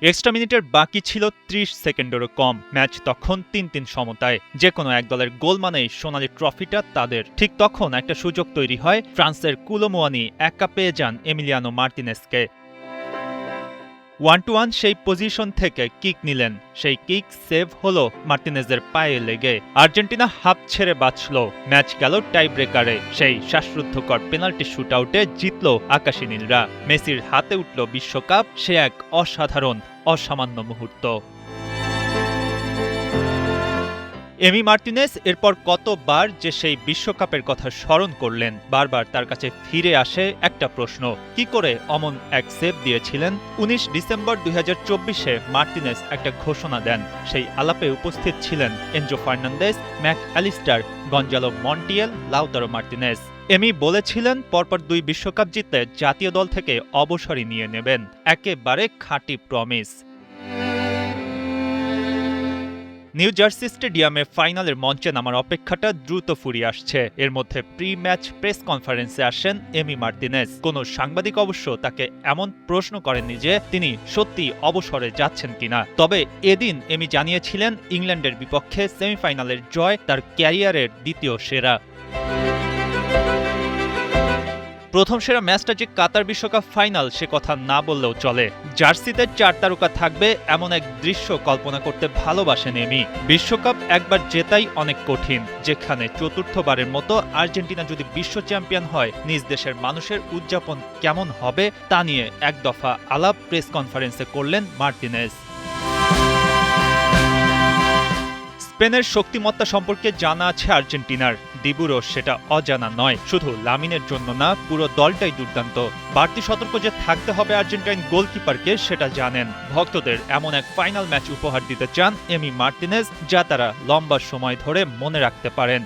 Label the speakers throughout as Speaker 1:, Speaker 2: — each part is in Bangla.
Speaker 1: এক্সট্রা মিনিটের বাকি ছিল ৩০ সেকেন্ডেরও কম। ম্যাচ তখন ৩-৩ সমতায়। যে কোনো এক দলের গোল মানেই সোনালি ট্রফিটা তাদের। ঠিক তখন একটা সুযোগ তৈরি হয়। ফ্রান্সের কুলো মুয়ানি একা পেয়ে যান এমিলিয়ানো মার্টিনেজকে। 1-1 সেই পজিশন থেকে কিক নিলেন। সেই কিক সেভ হলো মার্টিনেজের পায়ে লেগে। আর্জেন্টিনা হাফ ছেড়ে বাঁচল। ম্যাচ গেল টাই ব্রেকারে। সেই শ্বাসরুদ্ধকর পেনাল্টি শুটআউটে জিতল আকাশী নীলরা। মেসির হাতে উঠল বিশ্বকাপ। সে এক অসাধারণ, অসামান্য মুহূর্ত। এমি মার্টিনেজ এরপর কতবার যে সেই বিশ্বকাপের কথা স্মরণ করলেন। বারবার তার কাছে ফিরে আসে একটা প্রশ্ন, কি করে অমন এক সেভ দিয়েছিলেন। ১৯ ডিসেম্বর ২০২৪-এ মার্টিনেজ একটা ঘোষণা দেন। সেই আলাপে উপস্থিত ছিলেন Enzo Fernandez, Mac Allister, Gonzalo Montiel, Lautaro Martinez. Emi বলেছিলেন পরপর ২ বিশ্বকাপ জিতলে জাতীয় দল থেকে অবসরই নিয়ে নেবেন। একেবারে খাঁটি প্রমিস। নিউ জার্সি স্টেডিয়ামে ফাইনালের মঞ্চে নামার অপেক্ষাটা দ্রুত ফুরিয়ে আসছে। এর মধ্যে প্রি ম্যাচ প্রেস কনফারেন্সে আসেন এমি মার্টিনেজ। কোনো সাংবাদিক অবশ্য তাকে এমন প্রশ্ন করেননি যে তিনি সত্যি অবসরে যাচ্ছেন কিনা। তবে এদিন এমি জানিয়েছিলেন ইংল্যান্ডের বিপক্ষে সেমিফাইনালের জয় তার ক্যারিয়ারের দ্বিতীয় সেরা। প্রথম সেরা ম্যাচটা যে কাতার বিশ্বকাপ ফাইনাল সে কথা না বললেও চলে। জার্সিতে ৪ তারকা থাকবে এমন এক দৃশ্য কল্পনা করতে ভালোবাসেন এমি। বিশ্বকাপ একবার জেতাই অনেক কঠিন, যেখানে চতুর্থবারের মতো আর্জেন্টিনা যদি বিশ্ব চ্যাম্পিয়ন হয় নিজ দেশের মানুষের উদযাপন কেমন হবে তা নিয়ে এক দফা আলাপ প্রেস কনফারেন্সে করলেন মার্টিনেজ। স্পেনের শক্তিমত্তা সম্পর্কে জানা আছে আর্জেন্টিনার, দিবুরও সেটা অজানা নয়। শুধু লামিনের জন্য না, পুরো দলটাই দুর্দান্ত। বাড়তি সতর্ক যে থাকতে হবে আর্জেন্টাইন গোলকিপারকে সেটা জানেন। ভক্তদের এমন এক ফাইনাল ম্যাচ উপহার দিতে চান এমি মার্টিনেজ, যা তারা লম্বা সময় ধরে মনে রাখতে পারেন।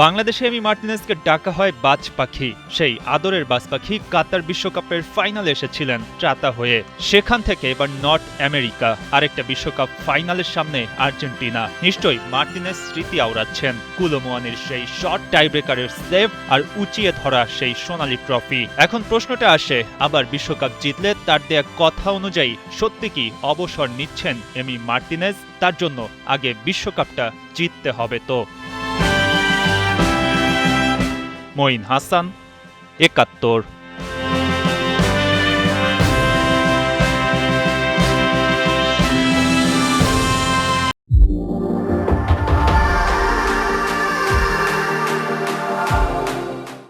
Speaker 1: বাংলাদেশে এমি মার্টিনেজকে ডাকা হয় বাজ পাখি। সেই আদরের বাজ পাখি কাতার বিশ্বকাপের ফাইনালে এসেছিলেন ত্রাতা হয়ে। সেখান থেকে এবার নর্থ আমেরিকা, আরেকটা বিশ্বকাপ ফাইনালের সামনে আর্জেন্টিনা। নিশ্চয়ই মার্টিনেজ স্মৃতি আওড়াচ্ছেন। কুলো মুয়ানির সেই শট, টাইব্রেকারের সেভ আর উঁচিয়ে ধরা সেই সোনালি ট্রফি। এখন প্রশ্নটা আসে, আবার বিশ্বকাপ জিতলে তার দেয়া কথা অনুযায়ী সত্যি কি অবসর নিচ্ছেন এমি মার্টিনেজ? তার জন্য আগে বিশ্বকাপটা জিততে হবে তো। মঈন হাসান, ৭১।